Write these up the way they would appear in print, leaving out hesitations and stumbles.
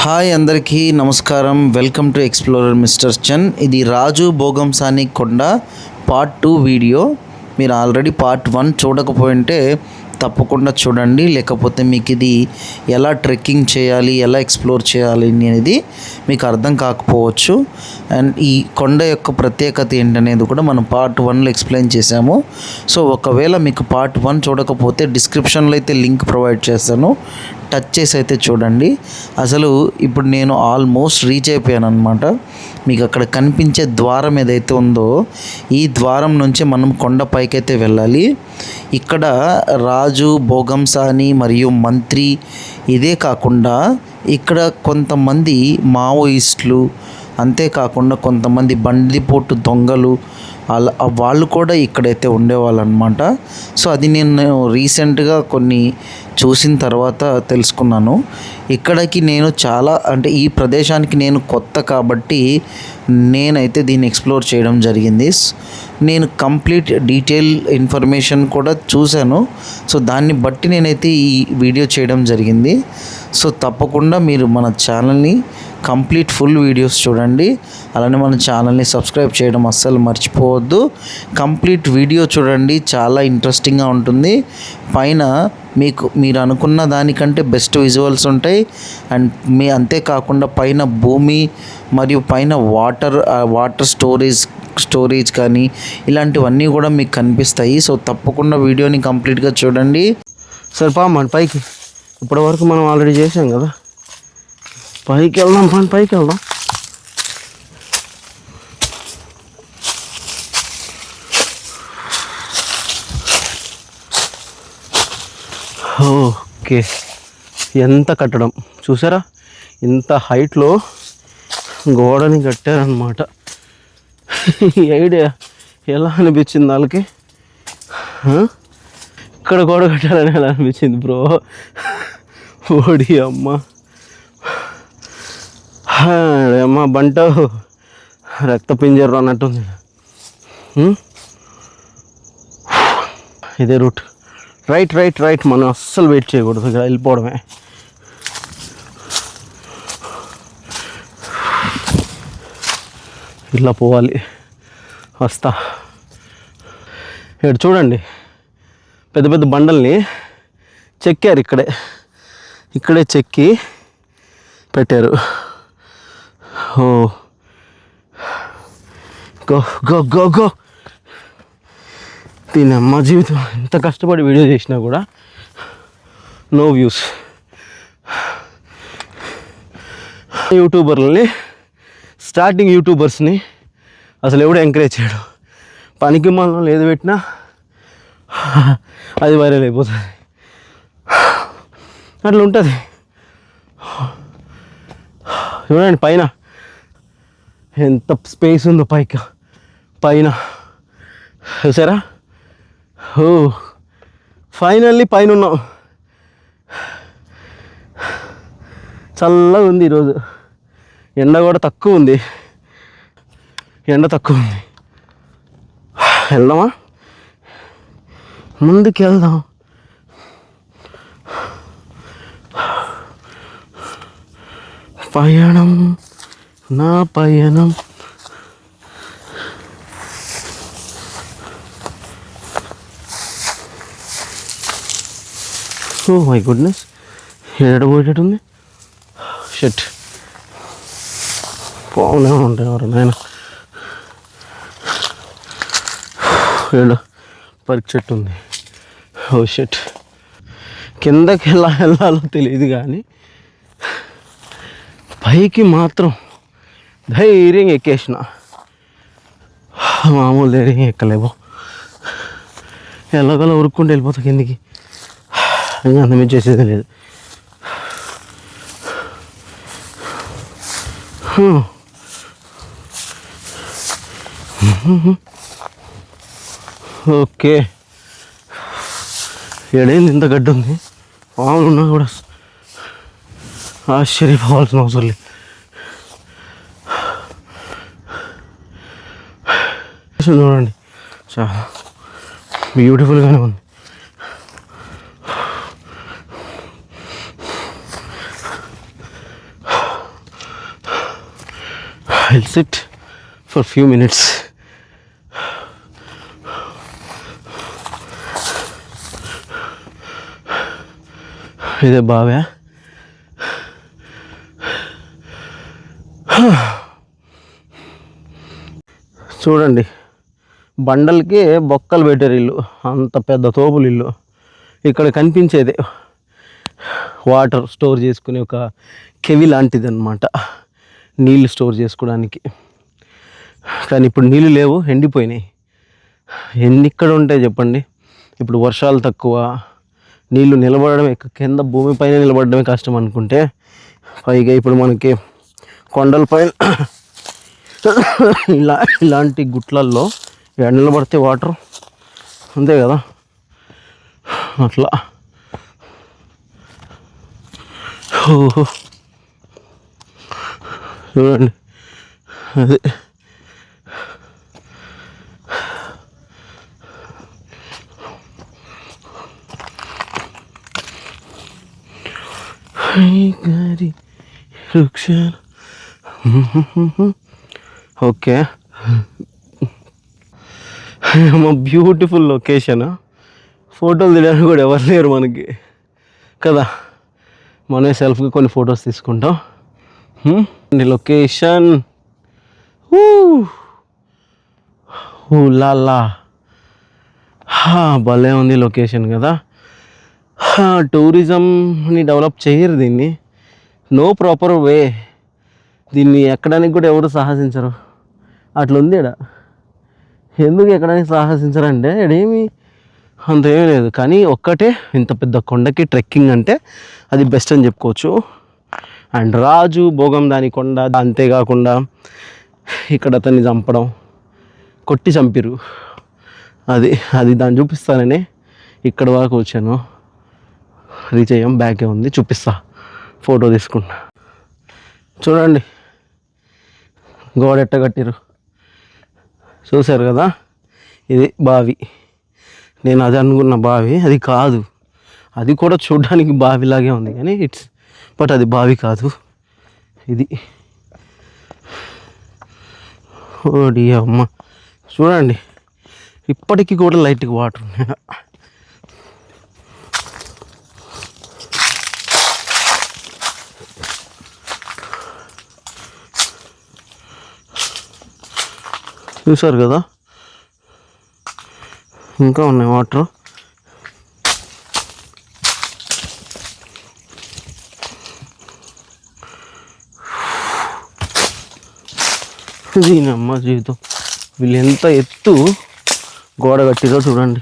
Hi అందరికీ నమస్కారం. Welcome to explorer mister Chan. ఇది రాజు బోగంసాని కొండ పార్ట్ 2 వీడియో. మీరు ఆల్రెడీ పార్ట్ 1 చూడకపోయింటే తప్పకుండా చూడండి. లేకపోతే మీకు ఇది ఎలా ట్రెక్కింగ్ చేయాలి, ఎలా ఎక్స్ప్లోర్ చేయాలి అనేది మీకు అర్థం కాకపోవచ్చు. అండ్ ఈ కొండ యొక్క ప్రత్యేకత ఏంటనేది కూడా మనం పార్ట్ 1లో ఎక్స్ప్లెయిన్ చేశాము. సో ఒకవేళ మీకు పార్ట్ 1 చూడకపోతే డిస్క్రిప్షన్లో అయితే లింక్ ప్రొవైడ్ చేస్తాను, టచ్ చేసి అయితే చూడండి. అసలు ఇప్పుడు నేను ఆల్మోస్ట్ రీచ్ అయిపోయాను అనమాట. మీకు అక్కడ కనిపించే ద్వారం ఏదైతే ఉందో ఈ ద్వారం నుంచి మనం కొండపైకి అయితే వెళ్ళాలి. ఇక్కడ రాజు బోగంసాని మరియు మంత్రి, ఇదే కాకుండా ఇక్కడ కొంతమంది మావోయిస్టులు, అంతేకాకుండా కొంతమంది బందిపోటు దొంగలు అలా వాళ్ళు కూడా ఇక్కడైతే ఉండేవాళ్ళు అనమాట. సో అది నేను రీసెంట్గా కొన్ని చూసిన తర్వాత తెలుసుకున్నాను. ఇక్కడికి నేను ఈ ప్రదేశానికి నేను కొత్త కాబట్టి నేనైతే దీన్ని ఎక్స్ప్లోర్ చేయడం జరిగింది. నేను కంప్లీట్ డీటెయిల్ ఇన్ఫర్మేషన్ కూడా చూశాను. సో దాన్ని బట్టి నేనైతే ఈ వీడియో చేయడం జరిగింది. సో తప్పకుండా మీరు మన ఛానల్ని కంప్లీట్ ఫుల్ వీడియోస్ చూడండి. అలానే మన ఛానల్ని సబ్స్క్రైబ్ చేయడం అస్సలు మర్చిపోవద్దు. కంప్లీట్ వీడియో చూడండి, చాలా ఇంట్రెస్టింగ్గా ఉంటుంది. పైన మీరు అనుకున్న దానికంటే బెస్ట్ విజువల్స్ ఉంటాయి. అండ్ అంతేకాకుండా పైన భూమి మరియు పైన వాటర్ స్టోరేజ్ కానీ ఇలాంటివన్నీ కూడా మీకు కనిపిస్తాయి. సో తప్పకుండా వీడియోని కంప్లీట్గా చూడండి. సరే మన పైకి ఇప్పటి వరకు మనం ఆల్రెడీ చేసాం కదా, పైకి వెళ్దాం. పైకి వెళ్దాం. ఓకే, ఎంత కట్టడం చూసారా, ఇంత హైట్లో గోడని కట్టారనమాట. ఈ ఐడియా ఎలా అనిపించింది వాళ్ళకి? ఇక్కడ గోడ కట్టాలని ఎలా అనిపించింది బ్రో? ఓడి అమ్మ బంట రక్త పింజరు అన్నట్టుంది. ఇదే రూట్. రైట్ మనం అస్సలు వెయిట్ చేయకూడదు, ఇక్కడ వెళ్ళిపోవడమే. ఇట్లా పోవాలి. వస్తా. ఇక్కడ చూడండి, పెద్ద పెద్ద బండల్ని చెక్కారు. ఇక్కడే చెక్కి పెట్టారు. ఓ గో గో గో గో. దీని అమ్మ జీవితం ఎంత కష్టపడి వీడియో చేసినా కూడా నో వ్యూస్. స్టార్టింగ్ యూట్యూబర్స్ని అసలు ఎవడు ఎంకరేజ్ చేయడు. పనికి మనం ఏది పెట్టినా అది వైరల్ అయిపోతుంది, అట్లా ఉంటుంది. చూడండి పైన ఎంత స్పేస్ ఉందో పైన చూసారా? ఓ ఫైనల్లీ పైన ఉన్నాం. చల్లగా ఉంది ఈరోజు. ఎండ కూడా తక్కువ ఉంది. వెళ్దామా? ముందుకు వెళ్దాం. పయనం నా పయనం. ఓ మై గుడ్నెస్, ఎడబోయేటట్టుంది. షట్, పావునే ఉంటాయి ఎవరైనా. ఏడు పరికి చెట్టు ఉంది. ఓ షట్, కిందకి ఎలా వెళ్ళాలో తెలియదు కానీ పైకి మాత్రం ధైర్యంగా ఎక్కేసిన. మామూలు ధైర్యంగా ఎక్కలేవు. ఎలాగోలా ఉరుక్కుంటూ వెళ్ళిపోతా కిందికి. ఇంకా అంతమే చేసేది లేదు. ఓకే, ఏడైంది ఇంత గడ్డి ఉంది. పాములు ఉన్నా కూడా ఆశ్చర్యపోవాల్సిన అవసరం లేదు. చూడండి, చాలా బ్యూటిఫుల్గానే ఉంది. I'll sit for a few minutes. ఇదే బావే. చూడండి, బండలకి బొక్కలు పెట్టారు ఇల్లు, అంత పెద్ద తోపులు ఇల్లు. ఇక్కడ కనిపించేదే వాటర్ స్టోర్ చేసుకునే ఒక కెవి లాంటిది అనమాట, నీళ్ళు స్టోర్ చేసుకోవడానికి. కానీ ఇప్పుడు నీళ్ళు లేవు, ఎండిపోయినాయి. ఎన్ని ఇక్కడ ఉంటాయి చెప్పండి. ఇప్పుడు వర్షాలు తక్కువ, నీళ్ళు నిలబడడమే, కింద భూమిపైన నిలబడడమే కష్టం అనుకుంటే, పైగా ఇప్పుడు మనకి కొండలపైన ఇలాంటి గుట్లల్లో నిలబడితే వాటర్, అంతే కదా, అట్లా. చూడండి, అదే ఓకే. Beautiful location. ఫోటోలు తీయడానికి కూడా ఎవరు లేరు మనకి కదా, మనమే సెల్ఫ్గా కొన్ని ఫొటోస్ తీసుకుంటాం. లొకేషన్ లాలా భలే ఉంది లొకేషన్ కదా. టూరిజంని డెవలప్ చేయరు, దీన్ని నో ప్రాపర్ వే, దీన్ని ఎక్కడానికి కూడా ఎవరు సాహసించరు. అట్లుంది ఇక్కడ. ఎందుకు ఎక్కడానికి సాహసించరంటే ఇక్కడేమి అంత ఏమీ లేదు. కానీ ఒక్కటే, ఇంత పెద్ద కొండకి ట్రెక్కింగ్ అంటే అది బెస్ట్ అని చెప్పుకోవచ్చు. అండ్ రాజు భోగంసాని కొండ, అంతేకాకుండా ఇక్కడ అతన్ని చంపడం, కొట్టి చంపిరు, అది దాన్ని చూపిస్తానని ఇక్కడ వరకు వచ్చాను. రీచ్ అయ్యాం, బ్యాకే ఉంది, చూపిస్తా, ఫోటో తీసుకుంటా. చూడండి గోడ ఎట్ట కట్టిరు, చూశారు కదా. ఇది బావి, నేను అది అనుకున్న బావి, అది కాదు. అది కూడా చూడడానికి బావిలాగే ఉంది కానీ బట్ అది బావి కాదు. ఇది ఓడి అమ్మ, చూడండి ఇప్పటికీ కూడా లైట్గా వాటర్ ఉన్నాయి. చూసారు కదా, ఇంకా ఉన్నాయి వాటర్. దీనమ్మ జీవితం, వీళ్ళు ఎంత ఎత్తు గోడ కట్టిరో చూడండి.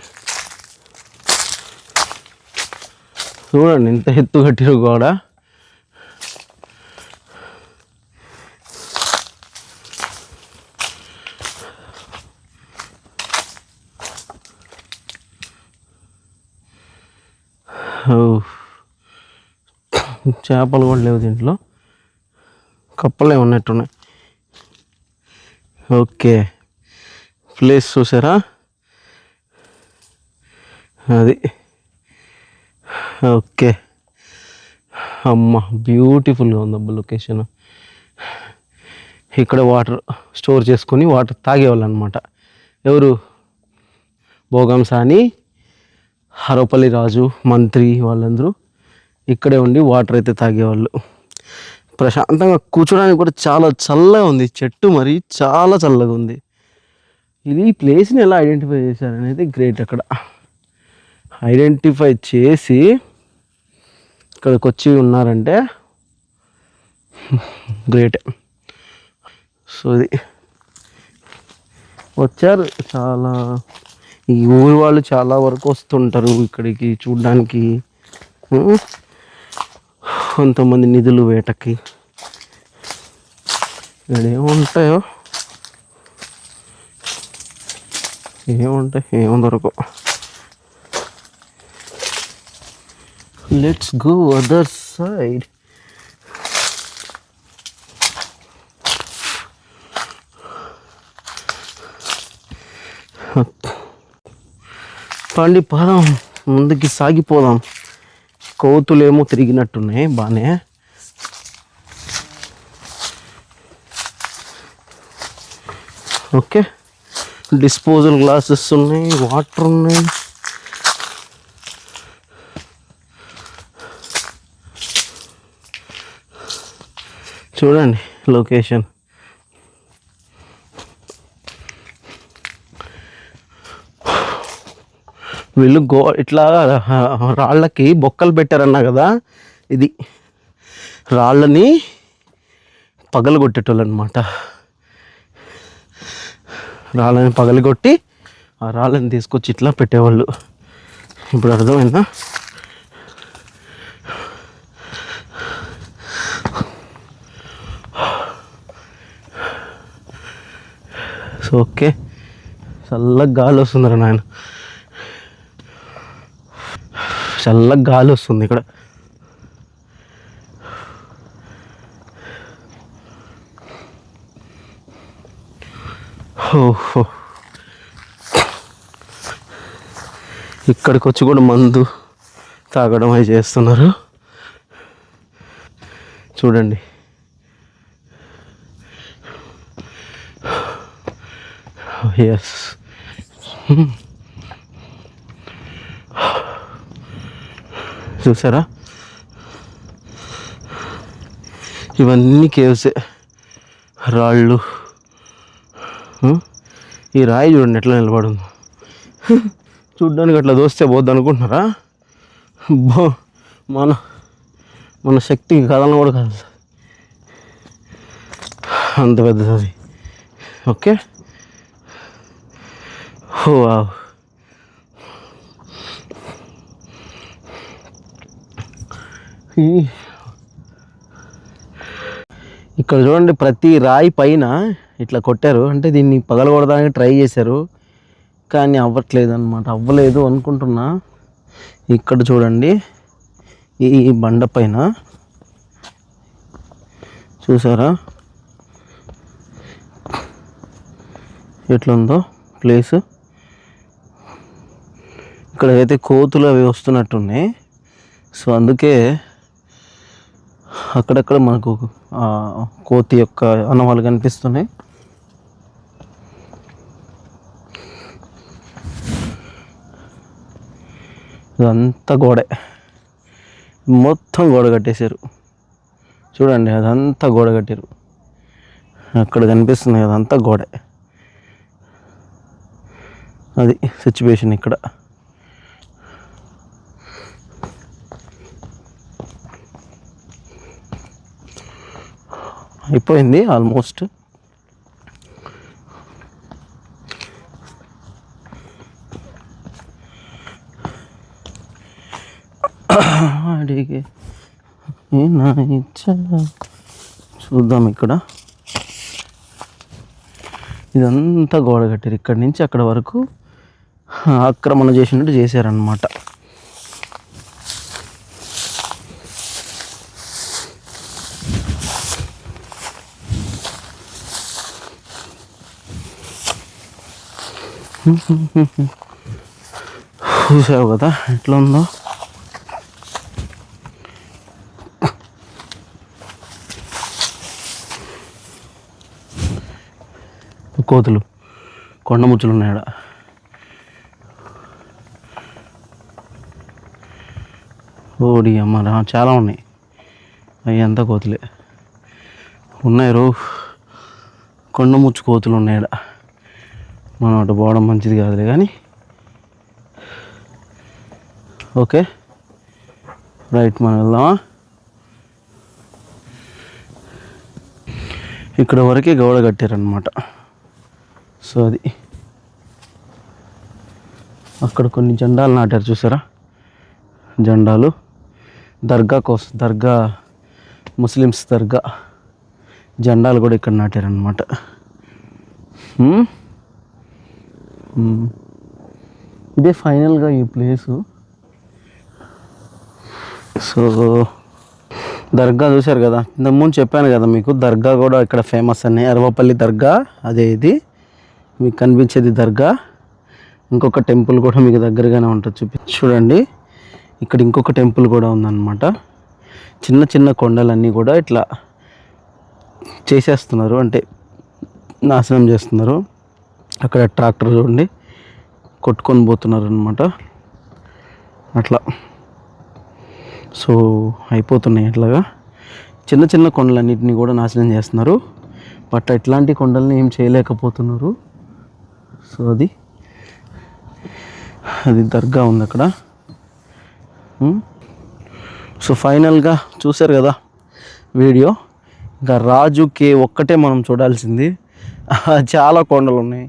చూడండి ఎంత ఎత్తు కట్టిరో గోడ. చేపలు కూడా లేవు దీంట్లో, కప్పలే ఉన్నట్టున్నాయి. ఓకే, ప్లేస్ చూసారా, అది ఓకే. అమ్మ బ్యూటిఫుల్గా ఉంది అబ్బా లొకేషన్. ఇక్కడ వాటర్ స్టోర్ చేసుకొని వాటర్ తాగేవాళ్ళు అనమాట. ఎవరు? భోగంసాని, హరపల్లి రాజు, మంత్రి, వాళ్ళందరూ ఇక్కడే ఉండి వాటర్ అయితే తాగేవాళ్ళు. ప్రశాంతంగా కూర్చోడానికి కూడా చాలా చల్లగా ఉంది, చెట్టు మరి చాలా చల్లగా ఉంది. ఇది ప్లేస్ని ఎలా ఐడెంటిఫై చేశారనేది గ్రేట్. అక్కడ ఐడెంటిఫై చేసి ఇక్కడికి వచ్చి ఉన్నారంటే గ్రేట్. సో ఇది వచ్చారు, చాలా ఈ ఊరి వాళ్ళు చాలా వరకు వస్తుంటారు ఇక్కడికి చూడడానికి. కొంతమంది నిధులు వేటకి. ఇక్కడ ఏముంటాయో, ఏముంటాయి, ఏమో దొరకవు. Let's go other side. పండి పోదాం, ముందుకి సాగిపోదాం. కోతులేమో తిరిగినట్టున్నాయి బాగానే. ఓకే, డిస్పోజల్ గ్లాసెస్ ఉన్నాయి, వాటర్ ఉన్నాయి. చూడండి లొకేషన్. వీళ్ళు ఇట్లా రాళ్ళకి బొక్కలు పెట్టారన్నా కదా, ఇది రాళ్ళని పగలగొట్టేటోళ్ళు అనమాట. రాళ్ళని పగలగొట్టి ఆ రాళ్ళని తీసుకొచ్చి ఇట్లా పెట్టేవాళ్ళు. ఇప్పుడు అర్థమైందా? సో ఓకే, చల్లగా గాలి వస్తుందిరా నాయన, చల్లగా గాలి వస్తుంది ఇక్కడ. ఓహో, ఇక్కడికి వచ్చి కూడా మందు తాగడం అవి చేస్తున్నారు. చూడండి, ఎస్, చూసారా? ఇవన్నీ కేవ్సే, రాళ్ళు. ఈ రాయి చూడండి ఎట్లా నిలబడింది. చూడ్డానికి అట్లా దోస్తే పోద్ది అనుకుంటున్నారా? మన మన శక్తికి కదలను కూడా కాదు, అంత పెద్దది అది. ఓకే, ఓ వావ్. ఇక్కడ చూడండి, ప్రతి రాయి పైన ఇట్లా కొట్టారు. అంటే దీన్ని పగలగొడడానికి ట్రై చేశారు, కానీ అవ్వట్లేదు అనమాట. అవ్వలేదు అనుకుంటున్నా. ఇక్కడ చూడండి, ఈ బండ పైన చూసారా ఎట్లుందో ప్లేస్. ఇక్కడ అయితే కోతులు అవి వస్తున్నట్టున్నాయి. సో అందుకే అక్కడక్కడ మనకు కోతి యొక్క ఆనవాళ్ళు కనిపిస్తున్నాయి. ఇదంతా గోడే, మొత్తం గోడ కట్టేశారు. చూడండి, అదంతా గోడ కట్టారు. అక్కడ కనిపిస్తుంది అదంతా గోడే. అది సిచ్యువేషన్ ఇక్కడ. అయిపోయింది ఆల్మోస్ట్. చూద్దాం, ఇక్కడ ఇదంతా గోడ కట్టారు. ఇక్కడి నుంచి అక్కడ వరకు ఆక్రమణ చేసినట్టు చేశారనమాట. చూసావు కదా ఎట్లా ఉందో. కోతులు, కొండ ముచ్చులు ఉన్నాయి ఆడ. ఓడి అమ్మ, చాలా ఉన్నాయి. అవి అంతా కోతులే ఉన్నాయి. కొండ ముచ్చు కోతులు ఉన్నాయి ఆడ. మనం అటు పోవడం మంచిది కాదులే కానీ. ఓకే రైట్, మనం వెళ్దామా? ఇక్కడ వరకే గోడ కట్టారనమాట. సో అది అక్కడ కొన్ని జెండాలు నాటారు, చూసారా? జెండాలు దర్గా కోసం, దర్గా ముస్లిమ్స్ దర్గా జెండాలు కూడా ఇక్కడ నాటారనమాట. ఇదే ఫైనల్గా ఈ ప్లేసు. సో దర్గా చూశారు కదా, ఇంతకుముందు చెప్పాను కదా మీకు, దర్గా కూడా ఇక్కడ ఫేమస్ అని. అరవపల్లి దర్గా అదే. ఇది మీకు కనిపించేది దర్గా. ఇంకొక టెంపుల్ కూడా మీకు దగ్గరగానే ఉంటుంది, చూడండి. ఇక్కడ ఇంకొక టెంపుల్ కూడా ఉందన్నమాట. చిన్న చిన్న కొండలన్నీ కూడా ఇట్లా చేసేస్తున్నారు, అంటే నాశనం చేస్తున్నారు. అక్కడ ట్రాక్టర్ చూడండి కొట్టుకొని పోతున్నారు అనమాట. అట్లా సో అయిపోతున్నాయి. అట్లాగా చిన్న చిన్న కొండలన్నింటినీ కూడా నాశనం చేస్తున్నారు. బట్ ఇట్లాంటి కొండల్ని ఏం చేయలేకపోతున్నారు. సో అది దర్గా ఉంది అక్కడ. సో ఫైనల్గా చూశారు కదా వీడియో. ఇంకా రాజు కేవ్ ఒక్కటే మనం చూడాల్సింది. చాలా కొండలు ఉన్నాయి.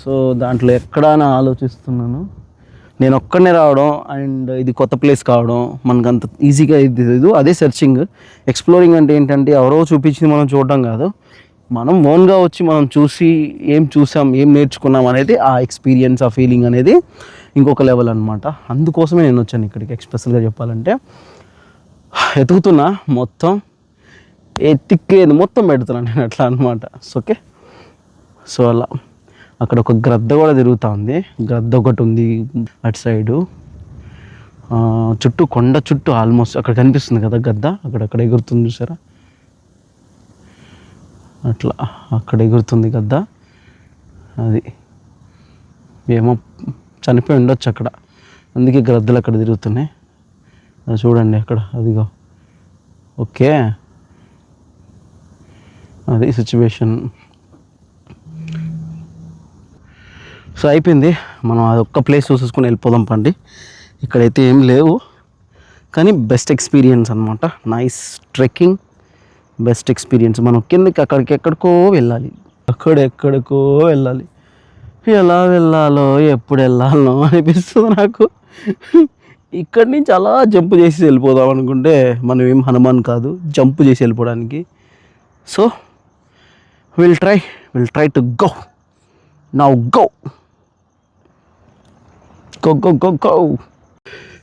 సో దాంట్లో ఎక్కడా ఆలోచిస్తున్నాను. నేను ఒక్కడనే రావడం అండ్ ఇది కొత్త ప్లేస్ కావడం మనకు అంత ఈజీగా ఇది తెలియదు. అదే సెర్చింగ్. ఎక్స్ప్లోరింగ్ అంటే ఏంటంటే ఎవరో చూపించింది మనం చూడడం కాదు, మనం ఓన్గా వచ్చి మనం చూసి ఏం చూసాం ఏం నేర్చుకున్నాం అనేది ఆ ఎక్స్పీరియన్స్, ఆ ఫీలింగ్ అనేది ఇంకొక లెవెల్ అనమాట. అందుకోసమే నేను వచ్చాను ఇక్కడికి. ఎక్స్ప్రెస్గా చెప్పాలంటే ఎతుకుతున్నా, మొత్తం ఎత్తిక్కేది మొత్తం పెడుతున్నాను నేను అట్లా అనమాట. ఓకే. సో అలా అక్కడ ఒక గ్రద్ద కూడా తిరుగుతూ ఉంది. గ్రద్ద ఒకటి ఉంది అటు సైడు. చుట్టూ కొండ చుట్టూ ఆల్మోస్ట్ అక్కడ కనిపిస్తుంది కదా గద్ద, అక్కడ ఎగురుతుంది చూసారా, అట్లా అక్కడ ఎగురుతుంది గద్ద. అది ఏమో చనిపోయి ఉండొచ్చు అక్కడ, అందుకే గ్రద్దలు అక్కడ తిరుగుతున్నాయి. అది చూడండి అక్కడ, అదిగో. ఓకే, అది సిచ్యువేషన్. సో అయిపోయింది. మనం అది ఒక్క ప్లేస్ చూసేసుకుని వెళ్ళిపోదాం పండి. ఇక్కడైతే ఏం లేవు కానీ బెస్ట్ ఎక్స్పీరియన్స్ అనమాట. Nice trekking, best experience. మనం కిందకి అక్కడికి ఎక్కడికో వెళ్ళాలి, అక్కడెక్కడికో వెళ్ళాలి. ఎలా వెళ్ళాలో ఎప్పుడు వెళ్ళాలో అనిపిస్తుంది నాకు. ఇక్కడి నుంచి అలా జంప్ చేసి వెళ్ళిపోదాం అనుకుంటే మనం ఏం హనుమాన్ కాదు జంప్ చేసి వెళ్ళిపోవడానికి. So will try to go now. Go go go go go.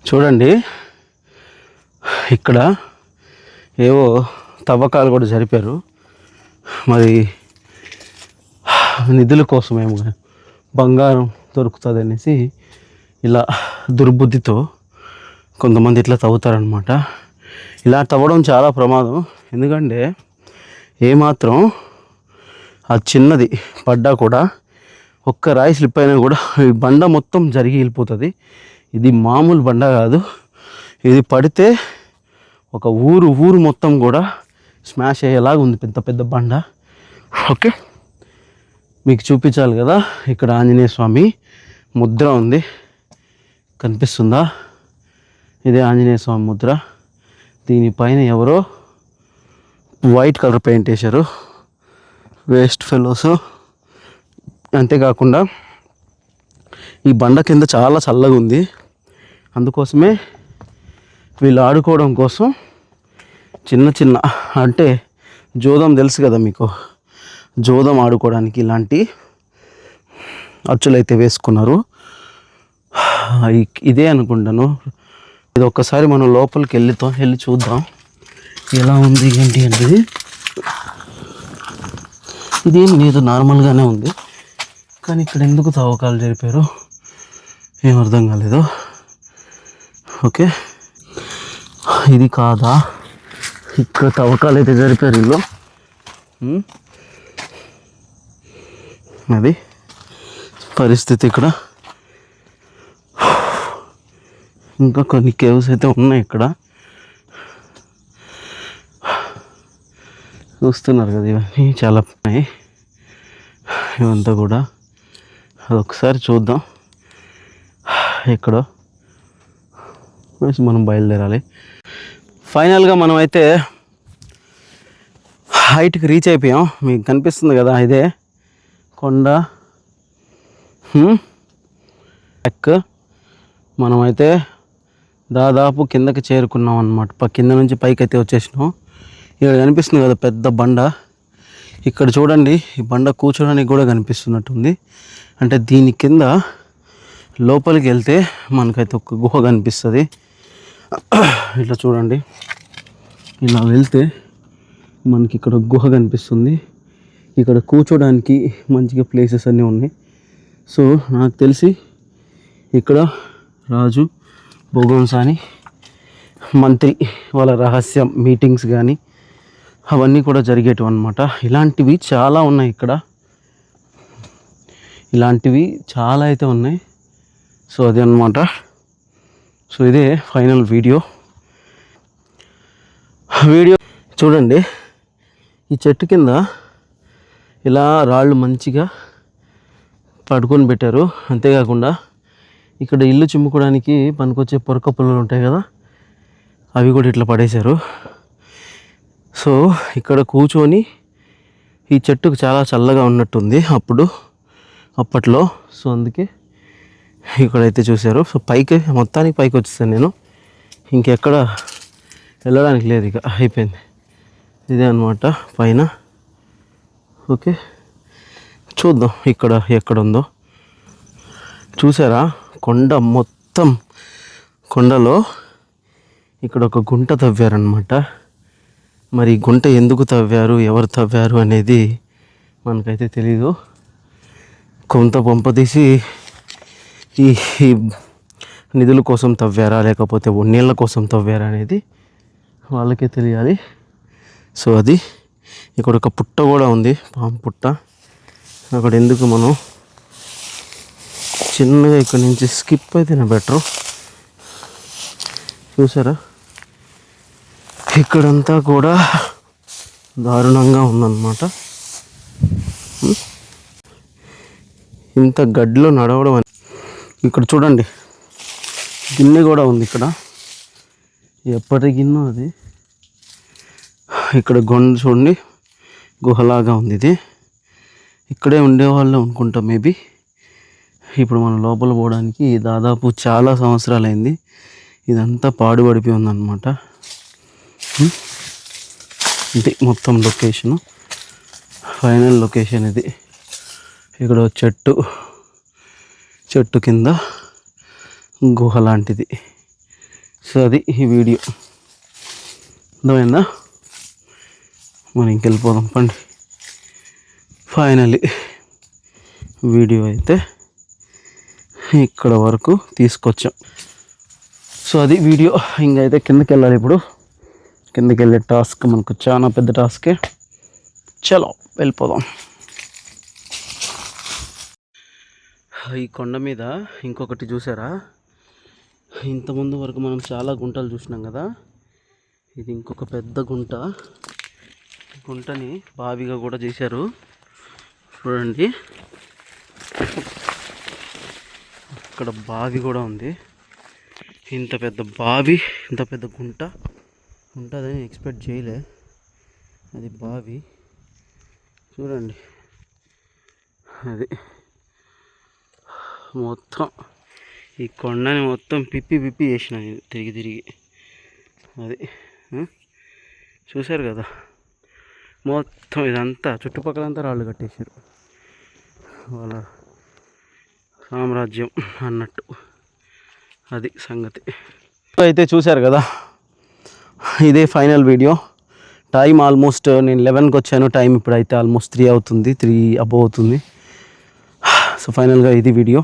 చూడండి ఇక్కడ ఏవో తవ్వకాలు కూడా జరిపారు. మరి నిధుల కోసమేమో, బంగారం దొరుకుతుంది అనేసి ఇలా దుర్బుద్ధితో కొంతమంది ఇట్లా తవ్వుతారనమాట. ఇలా తవ్వడం చాలా ప్రమాదం. ఎందుకంటే ఏమాత్రం ఆ చిన్నది పడ్డా కూడా, ఒక్క రాయి స్లిప్ అయినా కూడా ఈ బండ మొత్తం జరిగి వెళ్ళిపోతుంది. ఇది మామూలు బండ కాదు. ఇది పడితే ఒక ఊరు మొత్తం కూడా స్మాష్ అయ్యేలాగా ఉంది, పెద్ద పెద్ద బండ. ఓకే, మీకు చూపించాలి కదా. ఇక్కడ ఆంజనేయ స్వామి ముద్ర ఉంది, కనిపిస్తుందా? ఇదే ఆంజనేయ స్వామి ముద్ర. దీనిపైన ఎవరో వైట్ కలర్ పెయింట్ వేశారు, వేస్ట్ ఫెలోస్. అంతేకాకుండా ఈ బండ కింద చాలా చల్లగా ఉంది. అందుకోసమే వీళ్ళు ఆడుకోవడం కోసం చిన్న చిన్న, అంటే జోదం తెలుసు కదా మీకు, జోదం ఆడుకోవడానికి ఇలాంటి అచ్చులైతే వేసుకున్నారు. ఇదే అనుకుంటాను. ఇది ఒక్కసారి మనం లోపలికి వెళ్ళి చూద్దాం ఎలా ఉంది ఏంటి అనేది. ఇదేం లేదు, నార్మల్గానే ఉంది. కానీ ఇక్కడ ఎందుకు తవ్వకాలు జరిపారు ఏం అర్థం కాలేదు. ఓకే, ఇది కాదా? ఇక్కడ తవ్వకాలు అయితే జరిపారు వీళ్ళు. అది పరిస్థితి ఇక్కడ. ఇంకా కొన్ని కేవ్స్ అయితే ఉన్నాయి ఇక్కడ, చూస్తున్నారు కదా. ఇవన్నీ చాలా ఉన్నాయి, ఇవంతా కూడా. అది ఒకసారి చూద్దాం. ఎక్కడో మనం బయలుదేరాలి. ఫైనల్గా మనం అయితే హైట్కి రీచ్ అయిపోయాం. మీకు కనిపిస్తుంది కదా, ఇదే కొండ ఎక్. మనమైతే దాదాపు కిందకి చేరుకున్నాం అన్నమాట. కింద నుంచి పైకి అయితే వచ్చేసినాం. ఇక్కడ కనిపిస్తుంది కదా పెద్ద బండ. ఇక్కడ చూడండి, ఈ బండ కూర్చోడానికి కూడా కనిపిస్తున్నట్టుంది. అంటే దీని కింద లోపలికి వెళ్తే మనకైతే ఒక గుహ కనిపిస్తుంది. ఇట్లా చూడండి, ఇలా వెళ్తే మనకి ఇక్కడ గుహ కనిపిస్తుంది. ఇక్కడ కూర్చోడానికి మంచిగా ప్లేసెస్ అన్నీ ఉన్నాయి. సో నాకు తెలిసి ఇక్కడ రాజు భోగంసాని మంత్రి వాళ్ళ రహస్య మీటింగ్స్ కానీ అవన్నీ కూడా జరిగేటివి అనమాట. ఇలాంటివి చాలా ఉన్నాయి ఇక్కడ. ఇలాంటివి చాలా అయితే ఉన్నాయి. సో అది అన్నమాట. సో ఇదే ఫైనల్ వీడియో చూడండి. ఈ చెట్టు కింద ఇలా రాళ్ళు మంచిగా పడుకొని పెట్టారు. అంతేకాకుండా ఇక్కడ ఇల్లు చిమ్ముకోవడానికి పనికొచ్చే పొరక పుల్లలు ఉంటాయి కదా, అవి కూడా ఇట్లా పడేశారు. సో ఇక్కడ కూర్చొని ఈ చెట్టుకు చాలా చల్లగా ఉన్నట్టుంది అప్పట్లో. సో అందుకే ఇక్కడైతే చూశారు. సో మొత్తానికి పైకి వచ్చేసాను నేను. ఇంకెక్కడ వెళ్ళడానికి లేదు, ఇక అయిపోయింది. ఇదే అన్నమాట పైన. ఓకే, చూద్దాం ఇక్కడ ఎక్కడ ఉందో. చూసారా, కొండలో ఇక్కడ ఒక గుంట తవ్వారనమాట. మరి ఈ గుంట ఎందుకు తవ్వారు, ఎవరు తవ్వారు అనేది మనకైతే తెలీదు. కొంత పంపదీసి ఈ నిధుల కోసం తవ్వారా లేకపోతే నీళ్ళ కోసం తవ్వారా అనేది వాళ్ళకే తెలియాలి. సో అది ఇక్కడ ఒక పుట్ట కూడా ఉంది, పాము పుట్ట. అక్కడ ఎందుకు మనం చిన్నగా ఇక్కడ నుంచి స్కిప్ అయితేనే బెటరు. చూసారా, ఇక్కడంతా కూడా దారుణంగా ఉందన్నమాట. ఇంత గడ్డిలో నడవడం ఇక్కడ చూడండి, గిన్నె కూడా ఉంది ఇక్కడ. ఎప్పటి గిన్నె అది. ఇక్కడ చూడండి, గుహలాగా ఉంది. ఇది ఇక్కడే ఉండేవాళ్ళు అనుకుంటా మేబీ. ఇప్పుడు మనం లోపల పోవడానికి దాదాపు చాలా సంవత్సరాలైంది. ఇదంతా పాడుపడిపోయి ఉందన్నమాట. ఇది మొత్తం లొకేషను, ఫైనల్ లొకేషన్ ఇది. ఇక్కడ చెట్టు కింద గుహ లాంటిది. సో అది ఈ వీడియో. అర్థమైందా? మనం ఇంకెళ్ళిపోదాం పండి. ఫైనలీ వీడియో అయితే ఇక్కడ వరకు తీసుకొచ్చాం. సో అది వీడియో. ఇంకైతే కిందకి వెళ్ళాలి. ఇప్పుడు కిందకి వెళ్ళే టాస్క్ మనకు చాలా పెద్ద టాస్కే. చలో వెళ్ళిపోదాం. ఈ కొండ మీద ఇంకొకటి చూసారా, ఇంతకుముందు వరకు మనం చాలా గుంటలు చూసినాం కదా, ఇది ఇంకొక పెద్ద గుంటని బావిగా కూడా చేశారు. చూడండి, ఇక్కడ బావి కూడా ఉంది. ఇంత పెద్ద బావి, ఇంత పెద్ద గుంట ఉంటుందని ఎక్స్పెక్ట్ చేయలే. అది బావి చూడండి. అది మొత్తం ఈ కొండని మొత్తం పిప్పి చేసిన తిరిగి. అది చూశారు కదా, మొత్తం ఇదంతా చుట్టుపక్కలంతా రాళ్ళు కట్టేశారు. వాళ్ళ సామ్రాజ్యం అన్నట్టు. అది సంగతి. అయితే చూశారు కదా, ఇదే ఫైనల్ వీడియో. టైం ఆల్మోస్ట్ నేను 11కి వచ్చాను. టైం ఇప్పుడైతే ఆల్మోస్ట్ 3 అవుతుంది, 3 అబోవ్ అవుతుంది. సో ఫైనల్గా ఇది వీడియో.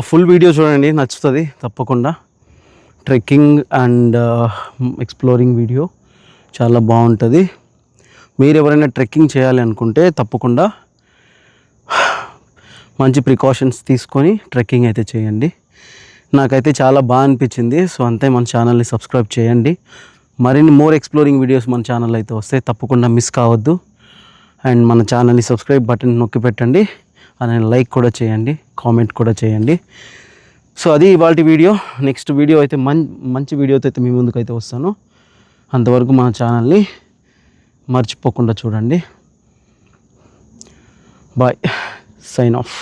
ఫుల్ వీడియో చూడండి, నచ్చుతుంది తప్పకుండా. ట్రెక్కింగ్ అండ్ ఎక్స్ప్లోరింగ్ వీడియో చాలా బాగుంటుంది. మీరు ఎవరైనా ట్రెక్కింగ్ చేయాలి అనుకుంటే తప్పకుండా మంచి ప్రికాషన్స్ తీసుకొని ట్రెక్కింగ్ అయితే చేయండి. నాకైతే చాలా బాగా అనిపించింది. సో అంతే, మన ఛానల్ని సబ్స్క్రైబ్ చేయండి. మరిన్ని మోర్ ఎక్స్ప్లోరింగ్ వీడియోస్ మన ఛానల్ అయితే వస్తాయి, తప్పకుండా మిస్ కావద్దు. అండ్ మన ఛానల్ని సబ్స్క్రైబ్ బటన్ నొక్కి పెట్టండి, అలానే లైక్ కూడా చేయండి, కామెంట్ కూడా చేయండి. సో అది ఇవాళ వీడియో. నెక్స్ట్ వీడియో అయితే మంచి వీడియోతో అయితే మీ ముందుకైతే వస్తాను. అంతవరకు మన ఛానల్ని మర్చిపోకుండా చూడండి. Bye, sign of.